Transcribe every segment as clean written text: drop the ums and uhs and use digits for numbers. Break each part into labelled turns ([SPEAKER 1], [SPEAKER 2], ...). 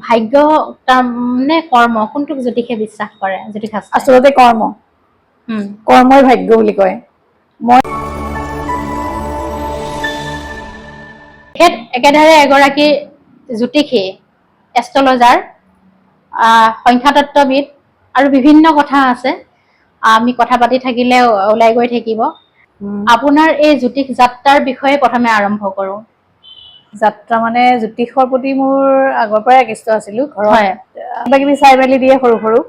[SPEAKER 1] ভাগ্য নে কৰ্ম কোনটোক জ্যোতিষে বিশ্বাস কৰে জ্যোতিষ শাস্ত্ৰত?
[SPEAKER 2] আচলতে কৰ্মই ভাগ্য বুলি কয়।
[SPEAKER 1] একেদৰে এগৰাকী জ্যোতিষী, এষ্ট্ৰলজাৰ, সংখ্যাতত্ত্ববিদ আৰু বিভিন্ন কথা আছে, আমি কথা পাতি থাকিলে ওলাই গৈ থাকিব। আপোনাৰ এই জ্যোতিষ যাত্ৰাৰ বিষয়ে প্ৰথমে আৰম্ভ কৰোঁ।
[SPEAKER 2] যাত্ৰা মানে জ্যোতিষৰ প্ৰতি মোৰ আগৰ পৰাই আকৃষ্ট আছিলো। ঘৰত
[SPEAKER 1] হয়।
[SPEAKER 2] কিবা কিবি চাই মেলি দিয়ে, সৰু সৰু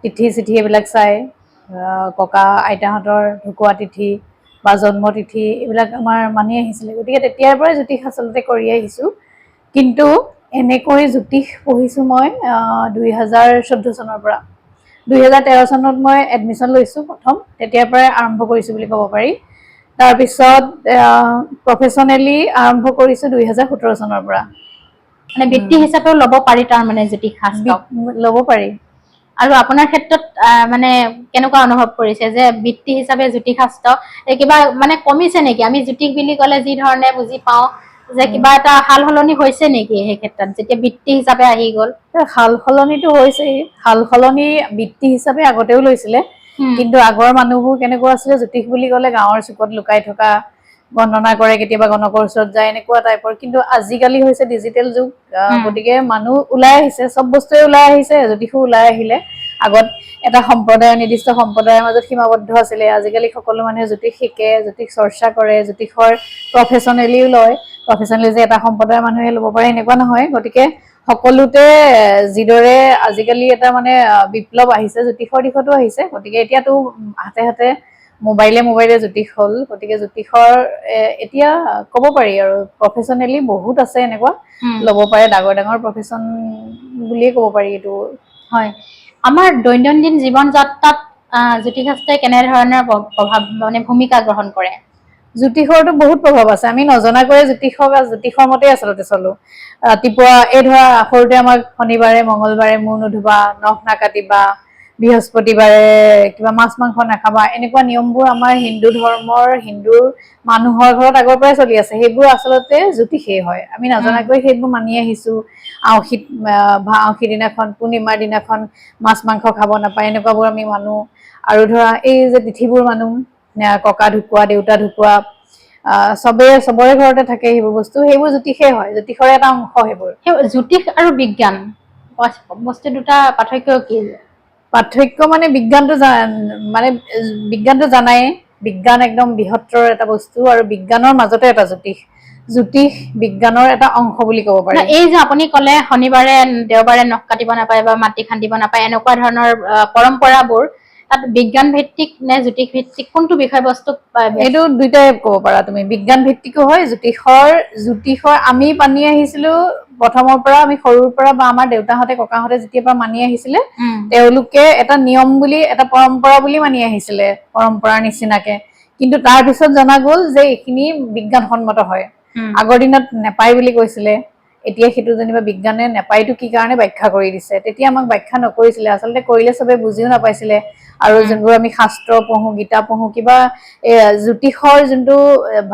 [SPEAKER 2] তিথি চিঠি এইবিলাক চাই, ককা আইতাহঁতৰ ঢুকুৱা তিথি বা জন্ম তিথি এইবিলাক আমাৰ মানি আহিছিলে। গতিকে তেতিয়াৰ পৰাই জ্যোতিষ আচলতে কৰি আহিছো। কিন্তু এনেকৈ জ্যোতিষ পঢ়িছো মই 2014 চনৰ পৰা। 2013 চনত মই এডমিশ্যন লৈছো প্ৰথম, তেতিয়াৰ পৰাই আৰম্ভ কৰিছো বুলি ক'ব পাৰি। তাৰপিছত প্ৰফেচনেলি আৰম্ভ কৰিছো 2017 চনৰ পৰা।
[SPEAKER 1] মানে বৃত্তি হিচাপেও ল'ব পাৰি তাৰ মানে জ্যোতিষ শাস্ত্ৰক
[SPEAKER 2] ল'ব পাৰি।
[SPEAKER 1] আৰু আপোনাৰ ক্ষেত্ৰত মানে কেনেকুৱা অনুভৱ কৰিছে যে বৃত্তি হিচাপে জ্যোতিষ শাস্ত্ৰ কিবা মানে কমিছে নেকি? আমি জ্যোতিষ বুলি ক'লে যি ধৰণে বুজি পাওঁ যে কিবা এটা সাল সলনি হৈছে নেকি সেই ক্ষেত্ৰত যেতিয়া বৃত্তি হিচাপে আহি গ'ল?
[SPEAKER 2] সাল সলনিটো হৈছেই। সাল সলনি বৃত্তি হিচাপে আগতেও লৈছিলে, কিন্তু আগৰ মানুহবোৰ কেনেকুৱা আছিলে, জ্যোতিষ বুলি ক'লে গাঁৱৰ চুকত লুকাই থকা, গণনা কৰে, কেতিয়াবা গণকৰ ওচৰত যায়, এনেকুৱা টাইপৰ। কিন্তু আজিকালি হৈছে ডিজিটেল যুগ, গতিকে মানুহ ওলাই আহিছে, চব বস্তুৱে ওলাই আহিছে, জ্যোতিষো ওলাই আহিলে। আগত এটা সম্প্ৰদায়, নিৰ্দিষ্ট সম্প্ৰদায়ৰ মাজত সীমাবদ্ধ আছিলে। আজিকালি সকলো মানুহে জ্যোতিষ শিকে, জ্যোতিষ চৰ্চা কৰে, জ্যোতিষৰ প্ৰফেচনেলিও লয়। প্ৰফেচনেলি যে এটা সম্প্ৰদায়ৰ মানুহে ল'ব পাৰে এনেকুৱা নহয়। গতিকে সকলোতে যিদৰে আজিকালি এটা মানে বিপ্লৱ আহিছে, জ্যোতিষৰ দিশতো আহিছে। গতিকে এতিয়াতো হাতে হাতে মোবাইলে জ্যোতিষ হ'ল। গতিকে জ্যোতিষৰ এতিয়া ক'ব পাৰি আৰু প্ৰফেচনেলি বহুত আছে এনেকুৱা ল'ব পাৰে, ডাঙৰ ডাঙৰ প্ৰফেচন বুলিয়ে ক'ব পাৰি এইটো।
[SPEAKER 1] হয়, আমাৰ দৈনন্দিন জীৱন যাত্ৰাত জ্যোতিষ শাস্ত্ৰই কেনেধৰণৰ প্ৰভাৱ মানে ভূমিকা গ্ৰহণ কৰে?
[SPEAKER 2] জ্যোতিষৰতো বহুত প্ৰভাৱ আছে। আমি নজনাকৈ জ্যোতিষৰ মতে আচলতে চলো। ৰাতিপুৱা এই ধৰা সৰুতে আমাক শনিবাৰে মংগলবাৰে মূৰ নুধুবা, নখ নাকাটিবা, বৃহস্পতিবাৰে কিবা মাছ মাংস নাখাবা, এনেকুৱা নিয়মবোৰ আমাৰ হিন্দু ধৰ্মৰ হিন্দু মানুহৰ ঘৰত আগৰ পৰাই চলি আছে। সেইবোৰ আচলতে জ্যোতিষেই হয়, আমি নজনাকৈ সেইবোৰ মানি আহিছো। আঁউসী দিনাখন, পূৰ্ণিমাৰ দিনাখন মাছ মাংস খাব নাপায়, এনেকুৱাবোৰ আমি মানো। আৰু ধৰা এই যে তিথিবোৰ মানো, ককা ঢুকুৱা, দেউতা ঢুকুৱা, চবৰে ঘৰতে থাকে সেইবোৰ বস্তু, সেইবোৰ জ্যোতিষে হয়, জ্যোতিষৰে এটা অংশ সেইবোৰ।
[SPEAKER 1] জ্যোতিষ আৰু বিজ্ঞান বস্তু দুটা পাৰ্থক্য কি?
[SPEAKER 2] পাৰ্থক্য মানে বিজ্ঞানটো জানাই, বিজ্ঞান একদম বৃহত্তৰ এটা বস্তু, আৰু বিজ্ঞানৰ মাজতে এটা জ্যোতিষ বিজ্ঞানৰ এটা অংশ বুলি ক'ব পাৰি।
[SPEAKER 1] এই যে আপুনি ক'লে শনিবাৰে দেওবাৰে নখ কাটিব নাপায় বা মাটি খান্দিব নাপায়, এনেকুৱা ধৰণৰ পৰম্পৰাবোৰ তাত বিজ্ঞান ভিত্তিক নে জ্যোতিষ ভিত্তিক, কোনটো বিষয়বস্তু?
[SPEAKER 2] এইটো দুইটাই ক'ব পাৰা তুমি, বিজ্ঞান ভিত্তিকো হয়, জ্যোতিষৰ আমি মানি আহিছিলো প্ৰথমৰ পৰা, আমি সৰুৰ পৰা বা আমাৰ দেউতাহঁতে ককাহঁতে যেতিয়াৰ পৰা মানি আহিছিলে, তেওঁলোকে এটা নিয়ম বুলি, এটা পৰম্পৰা বুলি মানি আহিছিলে, পৰম্পৰাৰ নিচিনাকে। কিন্তু তাৰ পিছত জনা গ'ল যে এইখিনি বিজ্ঞানসন্মত হয়। আগৰ দিনত নেপায় বুলি কৈছিলে, এতিয়া সেইটো যেনিবা বিজ্ঞানে নেপায়টো কি কাৰণে ব্যাখ্যা কৰি দিছে। তেতিয়া আমাক ব্যাখ্যা নকৰিছিলে, আচলতে কৰিলে চবে বুজিও নাপাইছিলে। আৰু যোনবোৰ আমি শাস্ত্ৰ পঢ়ো, গীতা পঢ়ো, কিবা জ্যোতিষৰ যোনটো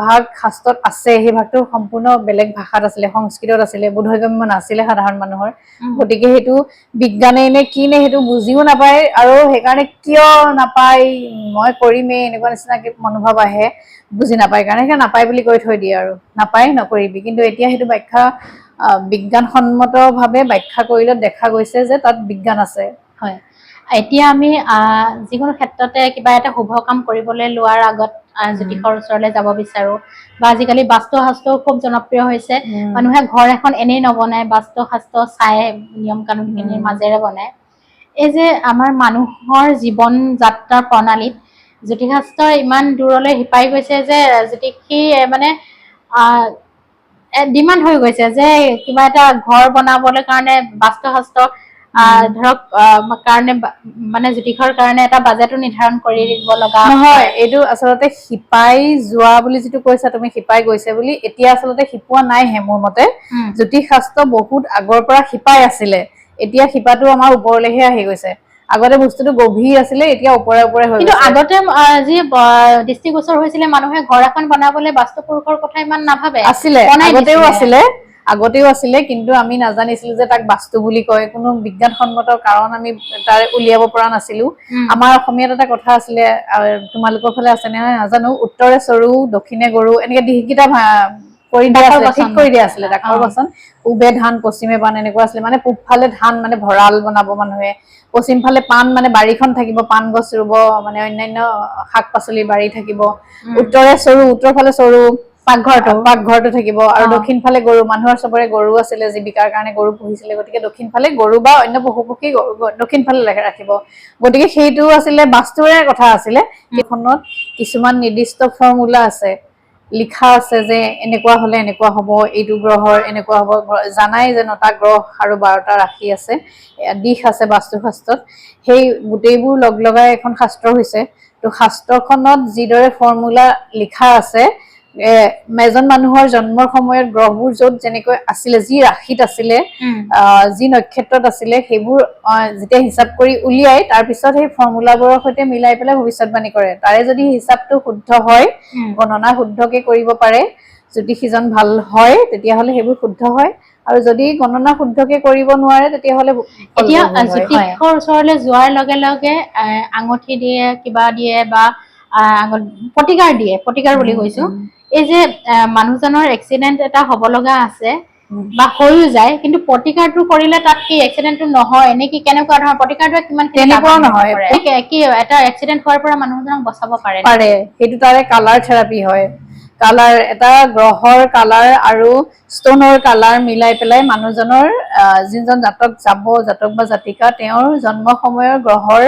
[SPEAKER 2] ভাগ শাস্ত্ৰত আছে, সেই ভাগটো সম্পূৰ্ণ বেলেগ ভাষাত আছিলে, সংস্কৃতত আছিলে, বোধগম্য নাছিলে সাধাৰণ মানুহৰ। গতিকে সেইটো বিজ্ঞানে নে কি নে সেইটো বুজিও নাপায়, আৰু সেইকাৰণে কিয় নাপায়, মই কৰিমেই এনেকুৱা নিচিনাকে মনোভাৱ আহে, বুজি নাপায় কাৰণে সেই নাপায় বুলি কৈ থৈ দিয়ে, আৰু নাপায় নকৰিবি। কিন্তু এতিয়া সেইটো ব্যাখ্যা বিজ্ঞানসন্মত ভাৱে ব্যাখ্যা কৰিলে দেখা গৈছে যে তাত বিজ্ঞান আছে।
[SPEAKER 1] হয়, এতিয়া আমি যিকোনো ক্ষেত্ৰতে কিবা এটা শুভ কাম কৰিবলৈ লোৱাৰ আগত জ্যোতিষৰ ওচৰলৈ যাব বিচাৰো, বা আজিকালি বাস্তু শাস্ত্ৰও খুব জনপ্ৰিয় হৈছে। মানুহে ঘৰ এখন এনেই নবনায়, বাস্তু শাস্ত্ৰ চাই নিয়ম কানুন খিনিৰ মাজেৰে বনায়। এই যে আমাৰ মানুহৰ জীৱন যাত্ৰাৰ প্ৰণালীত জ্যোতিষ শাস্ত্ৰই ইমান দূৰলৈ শিপাই গৈছে যে জ্যোতিষী মানে ডিমাণ্ড হৈ গৈছে যে কিবা এটা ঘৰ বনাবলৈ কাৰণে বাস্তু শাস্ত্ৰ ধৰক কাৰণে মানে জ্যোতিষৰ কাৰণে এটা বাজেটো নিৰ্ধাৰণ কৰি দিব লগা
[SPEAKER 2] নহয়। এইটো আচলতে শিপাই যোৱা বুলি যিটো কৈছা তুমি, শিপাই গৈছে বুলি, এতিয়া আচলতে শিপোৱা নাইহে মোৰ মতে। জ্যোতিষ শাস্ত্ৰ বহুত আগৰ পৰা শিপাই আছিলে, এতিয়া শিপাটো আমাৰ ওপৰলৈহে আহি গৈছে। আগতে বস্তুটো গভীৰ আছিলে, এতিয়া ওপৰে ওপৰে হৈ গৈছে।
[SPEAKER 1] কিন্তু আগতে যি দৃষ্টিগোচৰ হৈছিলে, মানুহে ঘৰ এখন বনাবলৈ বাস্তু পুৰুষৰ কথা ইমান নাভাবে,
[SPEAKER 2] আগতেও আছিলে, আগতেও আছিলে কিন্তু আমি নাজানিছিলো যে তাক বাস্তু বুলি কয় কোনো বিজ্ঞানসন্মত কাৰণ আমি তাৰ উলিয়াব পৰা নাছিলো আমাৰ অসমীয়াত এটা কথা আছিলে তোমালোকৰ ফালে আছে নে নাজানো উত্তৰে চৰু দক্ষিণে গৰু এনেকে দিশকেইটা কৰি দিয়া আছিলে ঠিক কৰি দিয়া আছিলে ডাকৰ বাচন পূবে ধান পশ্চিমে পাণ এনেকুৱা আছিলে মানে পূব ফালে ধান মানে ভঁৰাল বনাব মানুহে পশ্চিম ফালে পাণ মানে বাৰীখন থাকিব পাণ গছ ৰুব মানে অন্যান্য শাক পাচলি বাৰী থাকিব উত্তৰে চৰু উত্তৰ ফালে চৰু পাকঘৰটো থাকিব আৰু দক্ষিণ ফালে গৰু মানুহৰ চবৰে গৰু আছিলে জীৱিকাৰ কাৰণে গৰু পুহিছিলে গতিকে দক্ষিণ ফালে গৰু বা অন্য পশু পক্ষী দক্ষিণ ফালে ৰাখিব গতিকে সেইটো আছিলে বাস্তুৰে কথা আছিলে সেইখনত কিছুমান নিৰ্দিষ্ট ফৰ্মুলা আছে লিখা আছে যে এনেকুৱা হলে এনেকুৱা হ'ব এইটো গ্ৰহৰ এনেকুৱা হ'ব জানাই যে 9টা গ্ৰহ আৰু 12টা ৰাশি আছে দিশ আছে বাস্তুশাস্ত্ৰত সেই গোটেইবোৰ লগাই এখন শাস্ত্ৰ হৈছে তো শাস্ত্ৰখনত যিদৰে ফৰ্মুলা লিখা আছে এজন মানুহৰ জন্মৰ সময়ত গ্ৰহবোৰ য'ত যেনেকৈ আছিলে যি ৰাশিত আছিলে যি নক্ষত্ৰত আছিলে সেইবোৰ যেতিয়া হিচাপ কৰি উলিয়াই তাৰ পিছত সেই ফৰ্মুলাবোৰৰ সৈতে মিলাই পেলাই ভৱিষ্যতবাণী কৰে তাৰে যদি হিচাপটো শুদ্ধ হয় গণনা শুদ্ধকে কৰিব পাৰে যদি সিজন ভাল হয় তেতিয়াহ'লে সেইবোৰ শুদ্ধ হয় আৰু যদি গণনা শুদ্ধকে কৰিব নোৱাৰে তেতিয়াহ'লে
[SPEAKER 1] এতিয়া জ্যোতিষৰ ওচৰলৈ যোৱাৰ লগে লগে আঙুঠি দিয়ে কিবা দিয়ে বা প্ৰতিকাৰ বুলি কৈছো এই যে মানুহজনৰ এক্সিডেন্ট এটা হ'ব লগা আছে বা হৈও যায় কিন্তু প্ৰতিকাৰটো কৰিলে তাত কি এক্সিডেন্টটো নহয় নে কি কেনেকুৱা ধৰণৰ প্ৰতিকাৰটোৱে কিমান
[SPEAKER 2] তেনেকুৱা নহয়
[SPEAKER 1] কি এটা এক্সিডেন্ট হোৱাৰ পৰা মানুহজনক বচাব পাৰে
[SPEAKER 2] সেইটো তাৰে কালাৰ থেৰাপি হয় কালাৰ এটা গ্ৰহৰ কালাৰ আৰু ষ্টনৰ কালাৰ মিলাই পেলাই মানুহজনৰ যিজন জাতক বা জাতিকা তেওঁৰ জন্ম সময়ৰ গ্ৰহৰ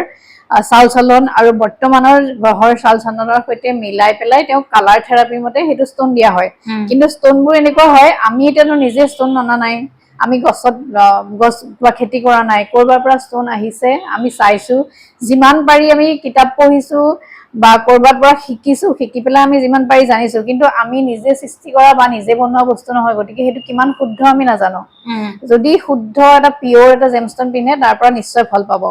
[SPEAKER 2] চাল চলন আৰু বৰ্তমানৰ গ্ৰহৰ চাল চলনৰ সৈতে মিলাই পেলাই তেওঁক কালাৰ থেৰাপি মতে সেইটো ষ্টন দিয়া হয় কিন্তু ষ্টনবোৰ এনেকুৱা হয় আমি এতিয়ানো নিজে ষ্টন অনা নাই আমি গছ বা খেতি কৰা নাই কৰবাৰ পৰা ষ্টন আহিছে আমি চাইছো যিমান পাৰি আমি কিতাপ পঢ়িছো বা কৰবাৰ পৰা শিকি পেলাই আমি যিমান পাৰি জানিছো কিন্তু আমি নিজে সৃষ্টি কৰা বা নিজে বনোৱা বস্তু নহয় গতিকে সেইটো কিমান শুদ্ধ আমি নাজানো যদি শুদ্ধ এটা পিয়ৰ এটা জেমষ্টন পিন্ধে তাৰ পৰা নিশ্চয় ফল পাব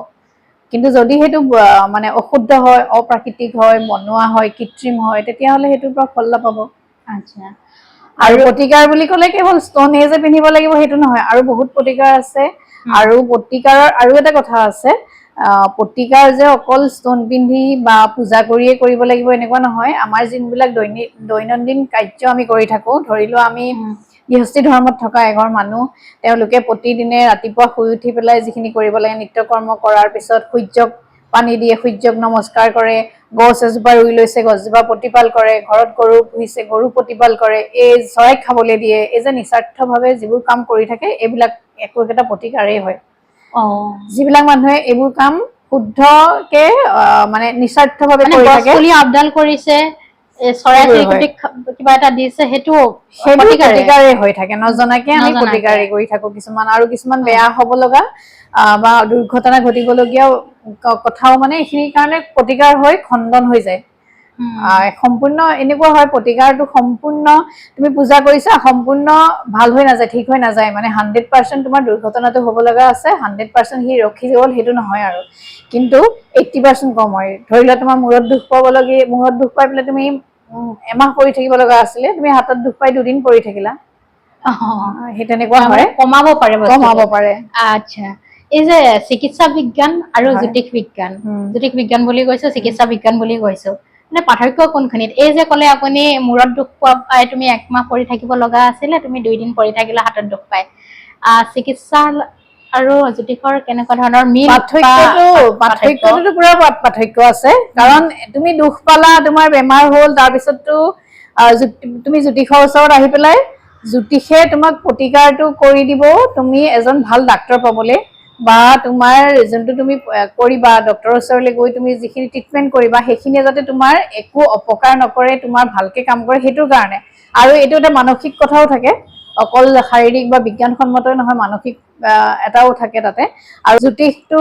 [SPEAKER 2] কিন্তু যদি সেইটো মানে অশুদ্ধ হয় অপ্ৰাকৃতিক হয় বনোৱা হয় কৃত্ৰিম হয় তেতিয়াহ'লে সেইটোৰ পৰা ফল নাপাব
[SPEAKER 1] আচ্ছা
[SPEAKER 2] আৰু প্ৰতিকাৰ বুলি ক'লে কেৱল ষ্টন যে পিন্ধিব লাগিব সেইটো নহয় আৰু বহুত প্ৰতিকাৰ আছে আৰু প্ৰতিকাৰৰ আৰু এটা কথা আছে প্ৰতিকাৰ যে অকল ষ্টন পিন্ধি বা পূজা কৰিয়ে কৰিব লাগিব এনেকুৱা নহয় আমাৰ যিবিলাক দৈনন্দিন কাৰ্য আমি কৰি থাকো ধৰি লোৱা আমি গৃহস্থী ধৰ্মত থকা এঘৰ মানুহ তেওঁলোকে প্ৰতিদিনে ৰাতিপুৱা শুই উঠি পেলাই যিখিনি কৰিব লাগে নিত্য কৰ্ম কৰাৰ পিছত সূৰ্যক পানী দিয়ে সূৰ্যক নমস্কাৰ কৰে গছ এজোপা ৰুই লৈছে গছজোপা প্ৰতিপাল কৰে ঘৰত গৰু পুহিছে গৰু প্ৰতিপাল কৰে এই চৰাইক খাবলৈ দিয়ে এই যে নিস্বাৰ্থভাৱে যিবোৰ কাম কৰি থাকে এইবিলাক একো একোটা প্ৰতিকাৰেই হয় যিবিলাক মানুহে এইবোৰ কাম শুদ্ধকে মানে নিস্বাৰ্থভাৱে কৰি থাকে
[SPEAKER 1] আপডাল কৰিছে চৰাই চিৰিকটিক কিবা এটা দিছে সেইটো
[SPEAKER 2] প্ৰতিকাৰেই হৈ থাকে নজনাকে আমি প্ৰতিকাৰেই কৰি থাকো কিছুমান আৰু কিছুমান বেয়া হ'ব লগা বা দুৰ্ঘটনা ঘটিবলগীয়া কথাও মানে এইখিনিৰ কাৰণে প্ৰতিকাৰ হৈ খণ্ডন হৈ যায় সম্পূৰ্ণ এনেকুৱা হয় প্ৰতিকাৰটো সম্পূৰ্ণ তুমি পূজা কৰিছা সম্পূৰ্ণ ভাল হৈ নাযায় ঠিক হৈ নাযায় মানে 100% তোমাৰ দুৰ্ঘটনাটো হ'ব লগা আছে 100% সি ৰখি গ'ল সেইটো নহয় আৰু কিন্তু 80% কম হয় ধৰি লোৱা তোমাৰ মূৰত দুখ পাই পেলাই তুমি এমাহ পৰি থাকিব লগা আছিলে তুমি হাতত দুখ পাই 2 দিন পৰি থাকিলা সেই তেনেকুৱা হয়
[SPEAKER 1] কমাব পাৰে আচ্ছা এই যে চিকিৎসা বিজ্ঞান আৰু জ্যোতিষ বিজ্ঞান বুলি কৈছো চিকিৎসা বিজ্ঞান বুলি কৈছো মানে পাৰ্থক্য কোনখিনিত এই যে ক'লে আপুনি মূৰত দুখ পাই তুমি একমাহ পৰি থাকিব লগা আছিলে তুমি 2 দিন পৰি থাকিলা হাতত দুখ পাই চিকিৎসা আৰু জ্যোতিষৰ কেনেকুৱা ধৰণৰ মিল
[SPEAKER 2] পাৰ্থক্যটো পুৰা পাৰ্থক্য আছে কাৰণ তুমি দুখ পালা তোমাৰ বেমাৰ হ'ল তাৰপিছততো তুমি জ্যোতিষৰ ওচৰত আহি পেলাই জ্যোতিষে তোমাক প্ৰতিকাৰটো কৰি দিব তুমি এজন ভাল ডাক্তৰ পাবলৈ বা তোমাৰ যোনটো তুমি কৰিবা ডক্টৰৰ ওচৰলৈ গৈ তুমি যিখিনি ট্ৰিটমেন্ট কৰিবা সেইখিনিয়ে যাতে তোমাৰ একো অপকাৰ নকৰে তোমাৰ ভালকে কাম কৰে সেইটোৰ কাৰণে আৰু এইটো এটা মানসিক কথাও থাকে অকল শাৰীৰিক বা বিজ্ঞানসন্মতই নহয় মানসিক এটাও থাকে তাতে আৰু জ্যোতিষটো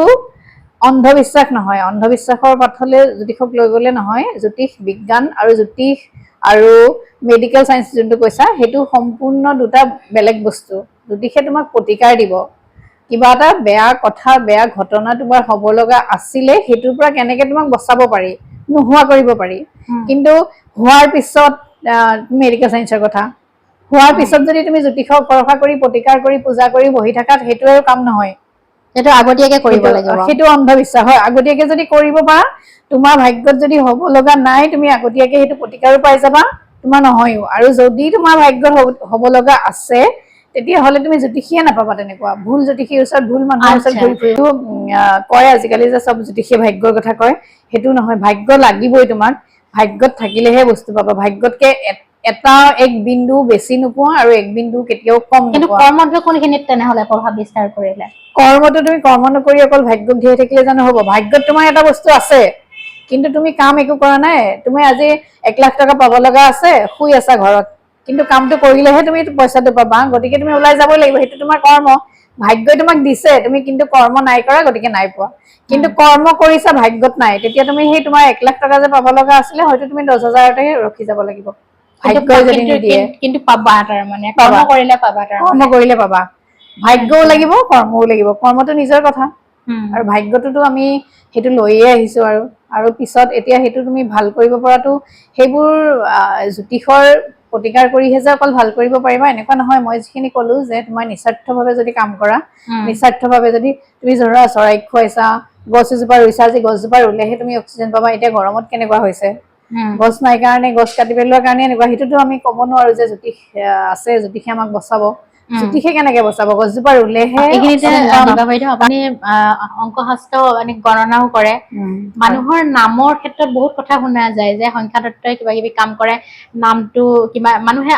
[SPEAKER 2] অন্ধবিশ্বাস নহয় অন্ধবিশ্বাসৰ পথলৈ জ্যোতিষক লৈ গ'লে নহয় জ্যোতিষ বিজ্ঞান আৰু জ্যোতিষ আৰু মেডিকেল সায়েন্স যোনটো কৈছা সেইটো সম্পূৰ্ণ দুটা বেলেগ বস্তু জ্যোতিষে তোমাক প্ৰতিকাৰ দিব কিবা এটা বেয়া কথা বেয়া ঘটনা তোমাৰ হ'ব লগা আছিলে সেইটোৰ পৰা কেনেকে তোমাক বচাব পাৰি নোহোৱা কৰিব পাৰি কিন্তু হোৱাৰ পিছত মেডিকেল সায়েন্সৰ কথা হোৱাৰ পিছত যদি তুমি জ্যোতিষক ভৰসা কৰি প্ৰতিকাৰ কৰি পূজা কৰি বহি থাকা সেইটো আৰু কাম নহয়
[SPEAKER 1] সেইটো আগতীয়াকে কৰিব লাগিব
[SPEAKER 2] সেইটো অন্ধবিশ্বাস হয় আগতীয়াকে যদি কৰিব পাৰা তোমাৰ ভাগ্যত যদি হ'ব লগা নাই তুমি আগতীয়াকে সেইটো প্ৰতিকাৰো পাই যাবা তোমাৰ নহয়ও আৰু যদি তোমাৰ ভাগ্যত হ'ব লগা আছে তেতিয়াহ'লে তুমি জ্যোতিষীয়ে নাপাবা তেনেকুৱা ভুল জ্যোতিষীৰ ওচৰত ভুল মানুহৰ ওচৰত ঘূৰি ফুৰিব কয় আজিকালি যে চব জ্যোতিষীয়ে ভাগ্যৰ কথা কয় সেইটো নহয় ভাগ্য লাগিবই তোমাক ভাগ্যত থাকিলেহে বস্তু পাবা ভাগ্যতকে এটা এক বিন্দু বেছি নোপোৱা আৰু এক বিন্দু কেতিয়াও কম
[SPEAKER 1] কিন্তু
[SPEAKER 2] নোপোৱা
[SPEAKER 1] কৰ্মটো কোনখিনিত তেনেহ'লে প্ৰভাৱ বিস্তাৰ কৰিলে
[SPEAKER 2] কৰ্মটো তুমি কৰ্ম নকৰি অকল ভাগ্যক ধৰি থাকিলে জানো হ'ব ভাগ্যত তোমাৰ এটা বস্তু আছে কিন্তু তুমি কাম একো কৰা নাই তুমি আজি 1 লাখ টকা পাব লগা আছে শুই আছা ঘৰত কিন্তু কামটো কৰিলেহে তুমি পইচাটো পাবা গতিকে তুমি ওলাই যাব লাগিব সেইটো তোমাৰ কৰ্ম ভাগ্যই তোমাক দিছে তুমি কিন্তু কৰ্ম নাই কৰা গতিকে নাই পোৱা কিন্তু কৰ্ম কৰিছা ভাগ্যত নাই তেতিয়া তুমি সেই তোমাৰ 1 লাখ টকা যে পাব লগা আছিলে হয়তো তুমি 10,000তে ৰখি যাব লাগিব ভাগ্যই যদি নিদিয়ে
[SPEAKER 1] কিন্তু পাবা তাৰ মানে কৰ্ম কৰিলে পাবা তাৰ
[SPEAKER 2] কৰ্ম কৰিলে পাবা ভাগ্যও লাগিব কৰ্মও লাগিব কৰ্মটো নিজৰ কথা আৰু ভাগ্যটোতো আমি সেইটো লৈয়ে আহিছো আৰু পিছত এতিয়া সেইটো তুমি ভাল কৰিব পৰাটো সেইবোৰ জ্যোতিষৰ প্ৰতিকাৰ কৰিহে যে অকল ভাল কৰিব পাৰিবা এনেকুৱা নহয় মই যিখিনি ক'লো যে তোমাৰ নিস্বাৰ্থভাৱে যদি কাম কৰা নিস্বাৰ্থভাৱে যদি তুমি ধৰা চৰাই খুৱাইছা গছ এজোপা ৰুইছা যে গছজোপা ৰুলেহে তুমি অক্সিজেন পাবা এতিয়া গৰমত কেনেকুৱা হৈছে গছ নাই কাৰণে গছ কাটি পেলোৱাৰ কাৰণে এনেকুৱা সেইটোতো আমি ক'ব নোৱাৰো যে জ্যোতিষ আছে জ্যোতিষে আমাক বচাব জ্যোতিষে কেনেকে বচাব গছজোপা ৰুলেহে
[SPEAKER 1] এইখিনিতে দিবা বাইদেউ আপুনি অংকশাস্ত্ৰ মানে গণনাও কৰে মানুহৰ নামৰ ক্ষেত্ৰত বহুত কথা শুনা যায় যে সংখ্যা তত্ত্বই কিবা কিবি কাম কৰে নামটো কিবা মানুহে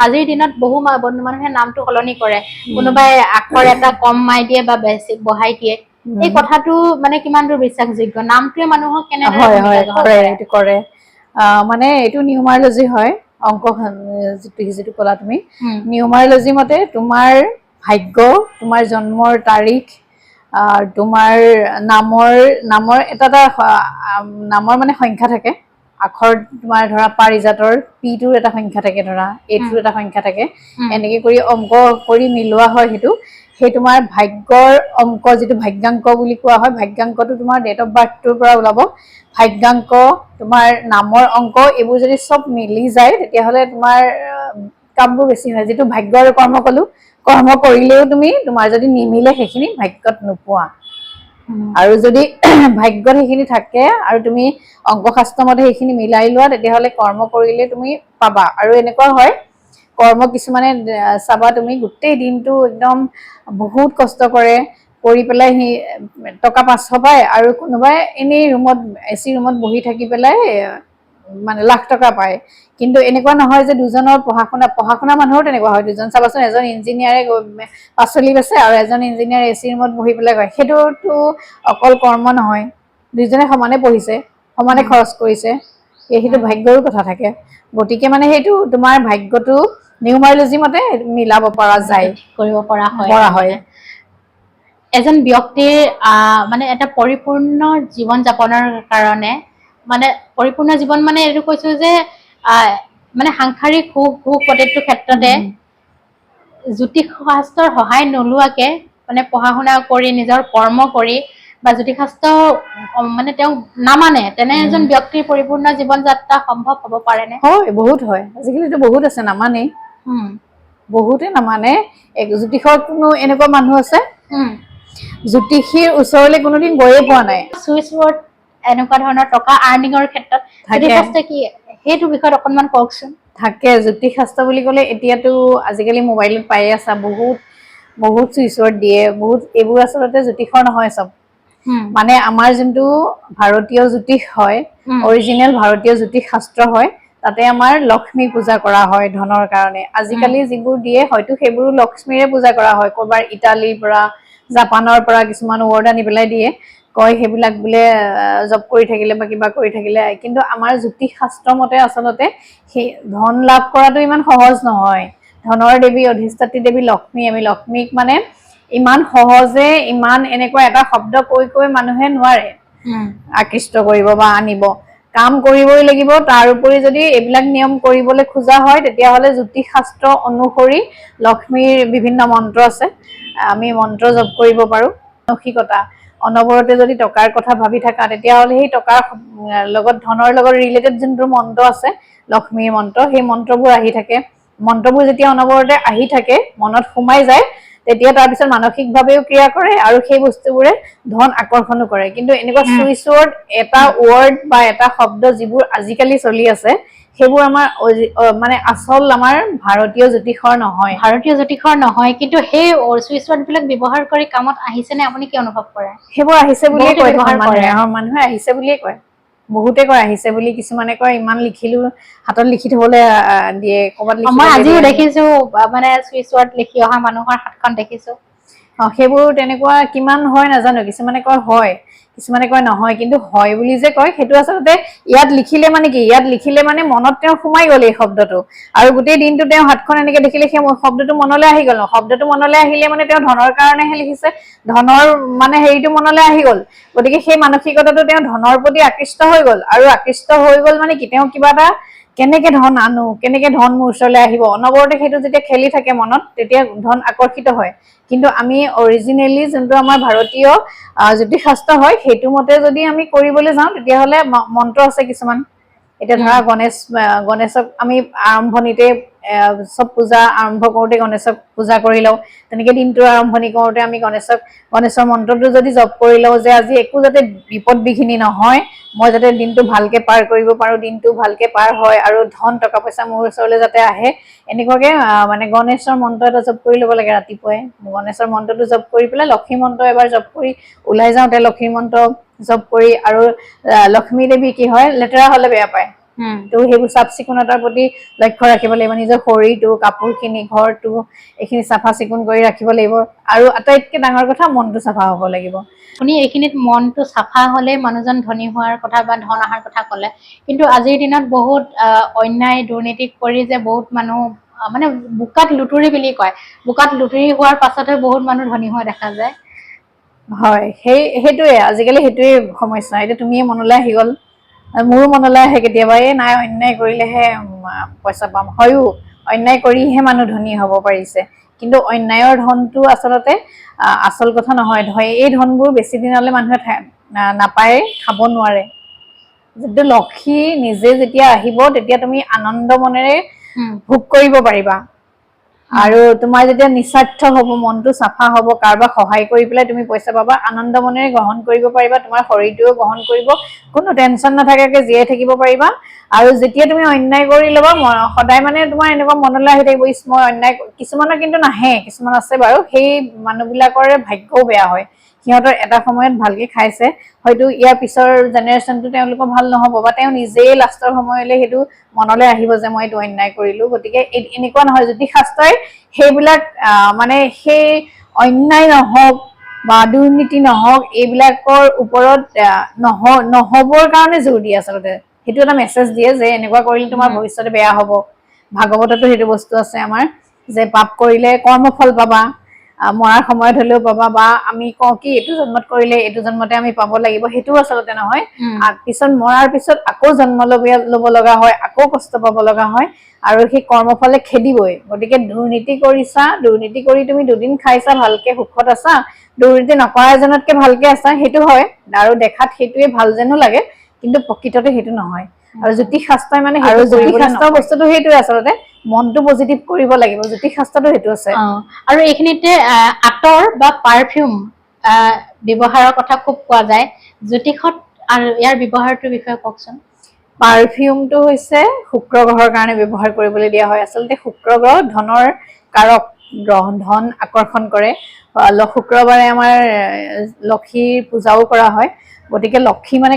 [SPEAKER 1] আজিৰ দিনত বহু মানুহে নামটো সলনি কৰে কোনোবাই আখৰ এটা কম মাই দিয়ে বা বেছি বঢ়াই দিয়ে এই কথাটো মানে কিমান দূৰ বিশ্বাসযোগ্য নামটোৱে মানুহক কেনেদৰে
[SPEAKER 2] কৰে মানে এইটো নিউমাৰলজি হয় অংক যিটো ক'লা তুমি নিউমাৰলজি মতে তোমাৰ ভাগ্য তোমাৰ জন্মৰ তাৰিখ তোমাৰ নামৰ এটা নামৰ মানে সংখ্যা থাকে আখৰ তোমাৰ ধৰা পাৰিজাতৰ পিটোৰ এটা সংখ্যা থাকে ধৰা এটোৰ এটা সংখ্যা থাকে এনেকে কৰি অংক কৰি মিলোৱা হয় সেই তোমাৰ ভাগ্যৰ অংক যিটো ভাগ্যাংক বুলি কোৱা হয় ভাগ্যাংকটো তোমাৰ ডেট অফ বাৰ্থটোৰ পৰা ওলাব ভাগ্যাংক তোমাৰ নামৰ অংক এইবোৰ যদি সব মিলি যায় তেতিয়াহ'লে তোমাৰ কামবোৰ বেছি হয় যিটো ভাগ্য আৰু কৰ্ম কলো কৰ্ম কৰিলেও তুমি তোমাৰ যদি নিমিলে সেইখিনি ভাগ্যত নোপোৱা আৰু যদি ভাগ্যত সেইখিনি থাকে আৰু তুমি অংকশাস্ত্ৰ মতে সেইখিনি মিলাই লোৱা তেতিয়াহ'লে কৰ্ম কৰিলে তুমি পাবা আৰু এনেকুৱা হয় কৰ্ম কিছুমানে চাবা তুমি গোটেই দিনটো একদম বহুত কষ্ট কৰে কৰি পেলাই সি টকা 500 পায় আৰু কোনোবাই এনেই ৰুমত এচি ৰুমত বহি থাকি পেলাই মানে লাখ টকা পায় কিন্তু এনেকুৱা নহয় যে দুজনৰ পঢ়া শুনা মানুহৰ তেনেকুৱা হয় দুজন চাবাচোন এজন ইঞ্জিনিয়াৰে পাচলি বেচে আৰু এজন ইঞ্জিনিয়াৰ এচি ৰুমত বহি পেলাই কয় সেইটোতো অকল কৰ্ম নহয় দুজনে সমানে পঢ়িছে সমানে খৰচ কৰিছে সেইটো ভাগ্যৰো কথা থাকে গতিকে মানে সেইটো তোমাৰ ভাগ্যটো নিউমাৰলজি মতে মিলাব পৰা যায়
[SPEAKER 1] কৰিব পৰা
[SPEAKER 2] হয়
[SPEAKER 1] এজন ব্যক্তিৰ মানে এটা পৰিপূৰ্ণ জীৱন যাপনৰ কাৰণে মানে পৰিপূৰ্ণ জীৱন মানে এইটো কৈছো যে মানে সাংসাৰিক সুখ প্ৰত্যেকটো ক্ষেত্ৰতে জ্যোতিষ শাস্ত্ৰৰ সহায় নোলোৱাকে মানে পঢ়া শুনা কৰি নিজৰ কৰ্ম কৰি বা জ্যোতিষ শাস্ত্ৰ মানে তেওঁ নামানে তেনে এজন ব্যক্তিৰ পৰিপূৰ্ণ জীৱন যাত্ৰা সম্ভৱ হ'ব পাৰেনে
[SPEAKER 2] হয় বহুত হয় আজিকালিতো বহুত আছে নামানেই বহুতে নামানে জ্যোতিষৰ কোনো এনেকুৱা মানুহ আছে জ্যোতিষীৰ ওচৰলৈ কোনোদিন গৈয়ে পোৱা নাই
[SPEAKER 1] চুইচ বৰ্ড এনেকুৱা ধৰণৰ টকা আৰ্নিঙৰ ক্ষেত্ৰত জ্যোতিষাস্ত্ৰে কি সেইটো বিষয়ত অকনমান কওকচোন
[SPEAKER 2] থাকে জ্যোতিষ শাস্ত্ৰ বুলি ক'লে এতিয়াতো আজিকালি মোবাইলত পায়ে আছা বহুত চুইচ বৰ্ড দিয়ে বহুত এইবোৰ আচলতে জ্যোতিষৰ নহয় চব মানে আমাৰ যোনটো ভাৰতীয় জ্যোতিষ হয় অৰিজিনেল ভাৰতীয় জ্যোতিষ শাস্ত্ৰ হয় তাতে আমাৰ লক্ষ্মী পূজা কৰা হয় ধনৰ কাৰণে আজিকালি যিবোৰ দিয়ে হয়তো সেইবোৰ লক্ষ্মীৰে পূজা কৰা হয় ক'ৰবাৰ ইটালীৰ পৰা জাপানৰ পৰা কিছুমান ৱৰ্ড আনি পেলাই দিয়ে কয় সেইবিলাক বোলে জব কৰি থাকিলে বা কিবা কৰি থাকিলে কিন্তু আমাৰ জ্যোতিষ শাস্ত্ৰ মতে আচলতে সেই ধন লাভ কৰাটো ইমান সহজ নহয় ধনৰ দেৱী অধিষ্ঠাত্ৰী দেৱী লক্ষ্মী আমি লক্ষ্মীক মানে ইমান সহজে ইমান এনেকুৱা এটা শব্দ কৈ মানুহে নোৱাৰে আকৃষ্ট কৰিব বা আনিব কাম কৰিবই লাগিব তাৰ উপৰি যদি এইবিলাক নিয়ম কৰিবলৈ খোজা হয় তেতিয়াহ'লে জ্যোতিষ শাস্ত্ৰ অনুসৰি লক্ষ্মীৰ বিভিন্ন মন্ত্ৰ আছে আমি মন্ত্ৰ জপ কৰিব পাৰো মানসিকতা অনবৰতে যদি টকাৰ কথা ভাবি থাকা তেতিয়াহ'লে সেই টকাৰ লগত ধনৰ লগত ৰিলেটেড যোনটো মন্ত্ৰ আছে লক্ষ্মীৰ মন্ত্ৰ সেই মন্ত্ৰবোৰ আহি থাকে মন্ত্ৰবোৰ যেতিয়া অনবৰতে আহি থাকে মনত সোমাই যায় তেতিয়া তাৰ পিছত মানসিকভাৱেও ক্ৰিয়া কৰে আৰু সেই বস্তুবোৰে ধন আকৰ্ষণো কৰে কিন্তু এনেকুৱা সুইচ ৱৰ্ড এটা ৱৰ্ড বা এটা শব্দ যিবোৰ আজিকালি চলি আছে সেইবোৰ আমাৰ মানে আচল আমাৰ ভাৰতীয় জ্যোতিষৰ নহয়
[SPEAKER 1] কিন্তু সেই সুইচ ৱৰ্ড বিলাক ব্যৱহাৰ কৰি কামত আহিছে নে আপুনি কি অনুভৱ কৰে
[SPEAKER 2] সেইবোৰ আহিছে বুলিয়ে
[SPEAKER 1] বহুতে
[SPEAKER 2] কয়
[SPEAKER 1] ব্যৱহাৰ কৰে।
[SPEAKER 2] মানুহে আহিছে বুলিয়ে কয় বহুতে কয় আহিছে বুলি কিছুমানে কয় ইমান লিখিলো হাতত লিখি থবলৈ দিয়ে ক'ৰবাত লিখি
[SPEAKER 1] মই
[SPEAKER 2] থবলৈ
[SPEAKER 1] আজিও
[SPEAKER 2] দিয়ে।
[SPEAKER 1] দেখিছো মানে সুইচ ৱৰ্ড লিখি অহা মানুহৰ হাতখন দেখিছো
[SPEAKER 2] সেইবোৰ তেনেকুৱা কিমান হয় নাজানো কিছুমানে কয় হয় কিছুমানে কয় নহয় কিন্তু হয় বুলি যে কয় সেইটো আচলতে ইয়াত লিখিলে মানে কি ইয়াত লিখিলে মানে মনত তেওঁ সোমাই গ'ল এই শব্দটো আৰু গোটেই দিনটো তেওঁ হাতখন এনেকে দেখিলে সেই শব্দটো মনলৈ আহি গ'ল শব্দটো মনলৈ আহিলে মানে তেওঁ ধনৰ কাৰণেহে লিখিছে ধনৰ মানে হেৰিটো মনলৈ আহি গ'ল গতিকে সেই মানসিকতাটো তেওঁ ধনৰ প্ৰতি আকৃষ্ট হৈ গ'ল আৰু আকৃষ্ট হৈ গ'ল মানে কি তেওঁ কিবা এটা কেনেকে ধন আনো কেনেকে ধন মোৰ ওচৰলৈ আহিব অনবৰতে সেইটো যেতিয়া খেলি থাকে মনত তেতিয়া ধন আকৰ্ষিত হয় কিন্তু আমি অৰিজিনেলি যোনটো আমাৰ ভাৰতীয় জ্যোতিষশাস্ত্ৰ হয় সেইটো মতে যদি আমি কৰিবলৈ যাওঁ তেতিয়াহ'লে মন্ত্ৰ আছে কিছুমান এতিয়া ধৰা গণেশক আমি আৰম্ভণিতে সব পূজা আৰম্ভ কৰোঁতে গণেশক পূজা কৰি লওঁ তেনেকে দিনটোৰ আৰম্ভণি কৰোঁতে আমি গণেশৰ মন্ত্ৰটো যদি জপ কৰি লওঁ যে আজি একো যাতে বিপদ বিঘিনি নহয় মই যাতে দিনটো ভালকে পাৰ কৰিব পাৰো দিনটো ভালকে পাৰ হয় আৰু ধন টকা পইচা মোৰ ওচৰলৈ যাতে আহে এনেকুৱাকে মানে গণেশৰ মন্ত্ৰ এটা জপ কৰি ল'ব লাগে ৰাতিপুৱাই গণেশৰ মন্ত্ৰটো জপ কৰি পেলাই লক্ষ্মী মন্ত্ৰ এবাৰ জপ কৰি ওলাই যাওঁতে লক্ষ্মী মন্ত্ৰ জপ কৰি আৰু লক্ষ্মী দেৱী কি হয় লেতেৰা হলে বেয়া পায় তো সেইবোৰ চাফ চিকুণতাৰ প্ৰতি লক্ষ্য ৰাখিব লাগিব নিজৰ শৰীৰটো কাপোৰখিনি ঘৰটো এইখিনি চাফা চিকুণ কৰি ৰাখিব লাগিব আৰু আটাইতকৈ ডাঙৰ কথা মনটো চাফা হ'ব লাগিব
[SPEAKER 1] আপুনি এইখিনিত মনটো চাফা হলে মানুহজন ধনী হোৱাৰ কথা বা ধন অহাৰ কথা ক'লে কিন্তু আজিৰ দিনত বহুত অন্যায় দুৰ্নীতি কৰি যে বহুত মানুহ মানে বোকাত লুতুৰি বুলি কয় বোকাত লুতুৰি হোৱাৰ পাছতহে বহুত মানুহ ধনী হোৱা দেখা যায়
[SPEAKER 2] হয় সেইটোৱে আজিকালি সেইটোৱে সমস্যা এতিয়া তুমিয়ে মনলৈ আহি গ'ল মোৰো মনলৈ আহে কেতিয়াবা এই নাই অন্যায় কৰিলেহে পইচা পাম হয়ো অন্যায় কৰিহে মানুহ ধনী হ'ব পাৰিছে কিন্তু অন্যায়ৰ ধনটো আচলতে আচল কথা নহয় এই ধনবোৰ বেছি দিনলৈ মানুহে নাপায় খাব নোৱাৰে যিটো লক্ষী নিজে যেতিয়া আহিব তেতিয়া তুমি আনন্দ মনেৰে ভোগ কৰিব পাৰিবা আৰু তোমাৰ যেতিয়া নিস্বাৰ্থ হ'ব মনটো চাফা হ'ব কাৰোবাক সহায় কৰি পেলাই তুমি পইচা পাবা আনন্দ মনেৰে গ্ৰহণ কৰিব পাৰিবা তোমাৰ শৰীৰটোও গ্ৰহণ কৰিব কোনো টেনচন নাথাকাকে জীয়াই থাকিব পাৰিবা আৰু যেতিয়া তুমি অন্যায় কৰি ল'বা সদায় মানে তোমাৰ এনেকুৱা মনলৈ আহি থাকিব ইছ মই অন্যায় কিছুমানৰ কিন্তু নাহে কিছুমান আছে বাৰু সেই মানুহবিলাকৰ ভাগ্যও বেয়া হয় সিহঁতৰ এটা সময়ত ভালকে খাইছে হয়তো ইয়াৰ পিছৰ জেনেৰেশ্যনটো তেওঁলোকৰ ভাল নহ'ব বা তেওঁ নিজেই লাষ্টৰ সময়লৈ সেইটো মনলৈ আহিব যে মই এইটো অন্যায় কৰিলো গতিকে এনেকুৱা নহয় জ্যোতিষশাস্ত্ৰই সেইবিলাক মানে সেই অন্যায় নহওক বা দুৰ্নীতি নহওক এইবিলাকৰ ওপৰত নহবৰ কাৰণে জোৰ দিয়ে আচলতে সেইটো এটা মেছেজ দিয়ে যে এনেকুৱা কৰিলে তোমাৰ ভৱিষ্যতে বেয়া হ'ব ভাগৱততো সেইটো বস্তু আছে আমাৰ যে পাপ কৰিলে কৰ্মফল পাবা মৰাৰ সময়ত হলেও পাবা বা আমি কওঁ কি এইটো জন্মত কৰিলে এইটো জন্মতে আমি পাব লাগিব সেইটো আচলতে নহয় পিছত মৰাৰ পিছত আকৌ জন্ম ল'ব লগা হয় আকৌ কষ্ট পাব লগা হয় আৰু সেই কৰ্মফলে খেদিবই গতিকে দুৰ্নীতি কৰিছা দুৰ্নীতি কৰি তুমি দুদিন খাইছা ভালকে সুখত আছা দুৰ্নীতি নকৰা এজনতকে ভালকে আছা সেইটো হয় আৰু দেখাত সেইটোৱে ভাল যেনো লাগে কিন্তু প্ৰকৃততে সেইটো নহয় আৰু জ্যোতিষশাস্ত্ৰই মানে আৰু জ্যোতিষশাস্ত্ৰৰ বস্তুটো সেইটোৱে আচলতে মনটো পজিটিভ কৰিব লাগিব জ্যোতিষশাস্ত্ৰটো সেইটো আছে
[SPEAKER 1] আৰু এইখিনিতে আতৰ বা পাৰফিউম ব্যৱহাৰৰ কথা খুব কোৱা যায় জ্যোতিষত আৰু ইয়াৰ ব্যৱহাৰটোৰ বিষয়ে কওকচোন
[SPEAKER 2] পাৰফিউমটো হৈছে শুক্ৰ গ্ৰহৰ কাৰণে ব্যৱহাৰ কৰিবলৈ দিয়া হয় আচলতে শুক্ৰ গ্ৰহ ধনৰ কাৰক গ্ৰহ ধন আকৰ্ষণ কৰে শুক্ৰবাৰে আমাৰ লক্ষীৰ পূজাও কৰা হয় গতিকে লক্ষী মানে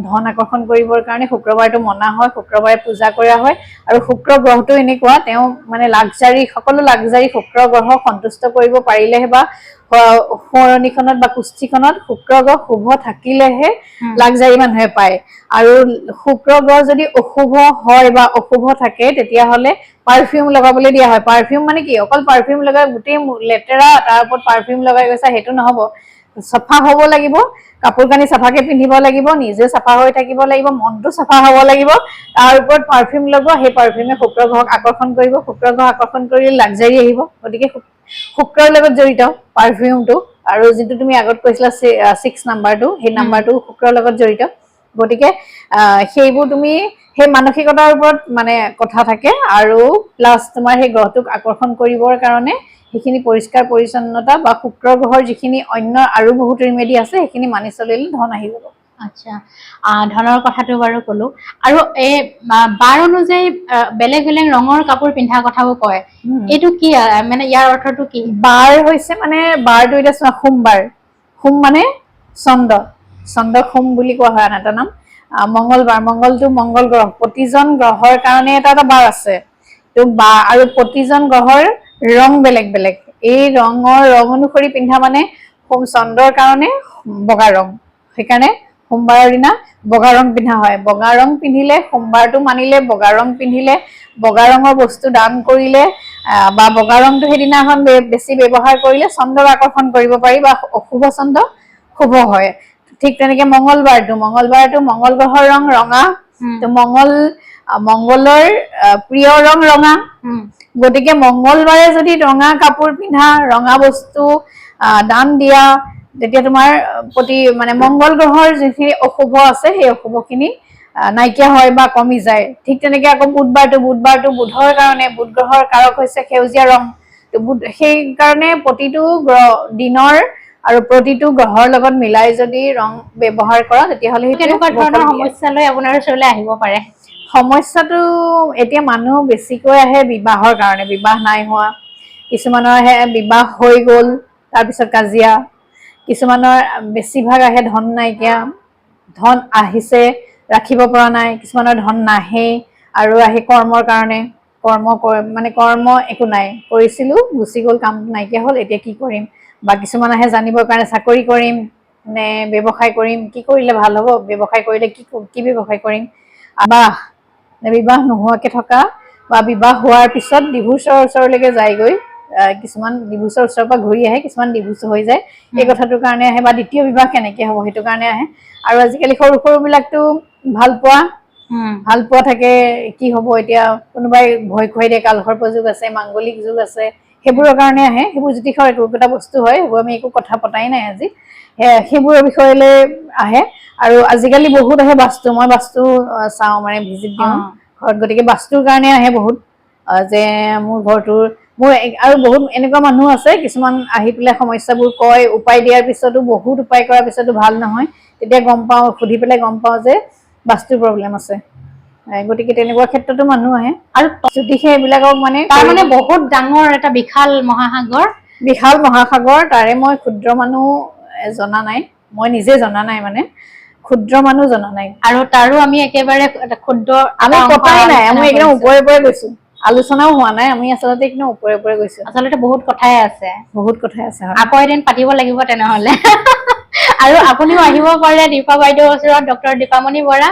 [SPEAKER 2] ধন আকৰ্ষণ কৰিবৰ কাৰণে শুক্ৰবাৰটো মনা হয় শুক্ৰবাৰে পূজা কৰা হয় আৰু শুক্ৰ গ্ৰহটো এনেকুৱা তেওঁ মানে সকলো লাগজাৰী শুক্ৰ গ্ৰহক সন্তুষ্ট কৰিব পাৰিলেহে বা সোঁৱৰণীখনত বা কুষ্ঠিখনত শুক্ৰ গ্ৰহ শুভ থাকিলেহে লাগজাৰী মানুহে পায় আৰু শুক্ৰ গ্ৰহ যদি অশুভ হয় বা অশুভ থাকে তেতিয়াহ'লে পাৰফিউম লগাবলৈ দিয়া হয় পাৰফিউম মানে কি অকল পাৰফিউম লগাই গোটেই লেতেৰা তাৰ ওপৰত পাৰফিউম লগাই গৈছা সেইটো নহ'ব চাফা হ'ব লাগিব কাপোৰ কানি চাফাকে পিন্ধিব লাগিব নিজে চাফা হৈ থাকিব লাগিব মনটো চাফা হ'ব লাগিব তাৰ ওপৰত পাৰফিউম লগোৱা সেই পাৰফিউমে শুক্ৰ গ্ৰহক আকৰ্ষণ কৰিব শুক্ৰ গ্ৰহ আকৰ্ষণ কৰিলে লাগজাৰী আহিব গতিকে শুক্ৰৰ লগত জড়িত পাৰফিউমটো আৰু যিটো তুমি আগত কৈছিলা 6 নাম্বাৰটো সেই নাম্বাৰটো শুক্ৰৰ লগত জড়িত গতিকে সেইবোৰ তুমি সেই মানসিকতাৰ ওপৰত মানে কথা থাকে আৰু প্লাছ তোমাৰ সেই গ্ৰহটোক আকৰ্ষণ কৰিবৰ কাৰণে সেইখিনি পৰিষ্কাৰ পৰিচ্ছন্নতা বা শুক্ৰ গ্ৰহৰ যিখিনি অন্য আৰু বহুত ৰিমেডি আছে সেইখিনি মানি চলিলে ধন আহি যাব
[SPEAKER 1] আচ্ছা ধনৰ কথাটো বাৰু কলো আৰু এই বাৰ অনুযায়ী বেলেগ বেলেগ ৰঙৰ কাপোৰ পিন্ধা কথাও কয় এইটো কি মানে ইয়াৰ অৰ্থটো কি
[SPEAKER 2] বাৰ হৈছে মানে বাৰটো এতিয়া চোৱা সোমবাৰ সোম মানে চন্দ্ৰ সোম বুলি কোৱা হয় আন এটা নাম মংগলবাৰ মংগলটো মংগল গ্ৰহ প্ৰতিজন গ্ৰহৰ কাৰণে এটা এটা বাৰ আছে তো বা আৰু প্ৰতিজন গ্ৰহৰ ৰং বেলেগ বেলেগ এই ৰং অনুসৰি পিন্ধা মানে চন্দ্ৰৰ কাৰণে বগা ৰং সেইকাৰণে সোমবাৰৰ দিনা বগা ৰং পিন্ধা হয় বগা ৰং পিন্ধিলে সোমবাৰটো মানিলে বগা ৰং পিন্ধিলে বগা ৰঙৰ বস্তু দান কৰিলে বা বগা ৰংটো সেইদিনাখন বেছি ব্যৱহাৰ কৰিলে চন্দ্ৰক আকৰ্ষণ কৰিব পাৰি বা অশুভ চন্দ্ৰ শুভ হয় ঠিক তেনেকে মংগলবাৰটো মংগল গ্ৰহৰ ৰং ৰঙা তো মংগলৰ প্ৰিয় ৰং ৰঙা গতিকে মংগলবাৰে যদি ৰঙা কাপোৰ পিন্ধা ৰঙা বস্তু দান দিয়া তেতিয়া তোমাৰ প্ৰতি মানে মংগল গ্ৰহৰ যিখিনি অশুভ আছে সেই অশুভখিনি নাইকিয়া হয় বা কমি যায় ঠিক তেনেকে আকৌ বুধবাৰটো বুধৰ কাৰণে বুধ গ্ৰহৰ কাৰক হৈছে সেউজীয়া ৰং তো সেই কাৰণে প্ৰতিটো দিনৰ আৰু প্ৰতিটো গ্ৰহৰ লগত মিলাই যদি ৰং ব্যৱহাৰ কৰা তেতিয়াহ'লে
[SPEAKER 1] কেনেকুৱা ধৰণৰ সমস্যা লৈ আপোনাৰ ওচৰলৈ আহিব পাৰে
[SPEAKER 2] সমস্যাটো এতিয়া মানুহ বেছিকৈ আহে বিবাহৰ কাৰণে বিবাহ নাই হোৱা কিছুমানৰ বিবাহ হৈ গ'ল তাৰপিছত কাজিয়া কিছুমানৰ বেছিভাগ আহে ধন নাইকিয়া ধন আহিছে ৰাখিব পৰা নাই কিছুমানৰ ধন নাহে আৰু আহে কৰ্মৰ কাৰণে কৰ্ম একো নাই কৰিছিলো গুচি গ'ল কাম নাইকিয়া হ'ল এতিয়া কি কৰিম বা কিছুমান আহে জানিবৰ কাৰণে চাকৰি কৰিম নে ব্যৱসায় কৰিম কি কৰিলে ভাল হ'ব ব্যৱসায় কৰিলে কি ব্যৱসায় কৰিম বিবাহ নোহোৱাকে থকা বা বিবাহ হোৱাৰ পিছত ডিভোৰ্চৰ ওচৰলৈকে যায়গৈ কিছুমান ডিভোৰ্চৰ ওচৰৰ পৰা ঘূৰি আহে কিছুমান ডিভোৰ্চ হৈ যায় এই কথাটোৰ কাৰণে আহে বা দ্বিতীয় বিবাহ কেনেকে হ'ব সেইটো কাৰণে আহে আৰু আজিকালি সৰু বিলাকতো ভাল পোৱা থাকে কি হ'ব এতিয়া কোনোবাই ভয় খুৱাই দিয়ে কালসৰ্প যোগ আছে মাংগলিক যোগ আছে সেইবোৰৰ কাৰণে আহে সেইবোৰ জ্যোতিষৰ একোটা বস্তু হয় সেইবোৰ আমি একো কথা পতাই নাই আজি সেইবোৰৰ বিষয়লৈ আহে আৰু আজিকালি বহুত আহে মই বাস্তু চাওঁ মানে ভিজিট দিওঁ ঘৰত গতিকে বাস্তুৰ কাৰণে আহে বহুত যে মোৰ ঘৰটোৰ মোৰ আৰু বহুত এনেকুৱা মানুহ আছে কিছুমান আহি পেলাই সমস্যাবোৰ কয় উপায় দিয়াৰ পিছতো বহুত উপায় কৰাৰ পিছতো ভাল নহয় তেতিয়া গম পাওঁ সুধি পেলাই গম পাওঁ যে বাস্তুৰ প্ৰব্লেম আছে গতিকে তেনেকুৱা ক্ষেত্ৰতো মানুহ আহে আৰু জ্যোতিষে এইবিলাকক মানে
[SPEAKER 1] তাৰমানে বহুত ডাঙৰ এটা বিশাল মহাসাগৰ তাৰে মই ক্ষুদ্ৰ মানুহ জনা নাই মই নিজে জনা নাই মানে ক্ষুদ্ৰ মানুহ জনা নাই আৰু তাৰো আমি একেবাৰে ক্ষুদ্ৰ
[SPEAKER 2] আমি পতাই নাই আমি একদম ওপৰে গৈছো আলোচনাও হোৱা নাই আমি আচলতে একদম ওপৰে গৈছো
[SPEAKER 1] আচলতে বহুত কথাই আছে আকৌ এদিন পাতিব লাগিব তেনেহলে আৰু আপুনিও আহিব পাৰে দীপা বাইদেউৰ ওচৰত ডক্টৰ দীপামণি বৰা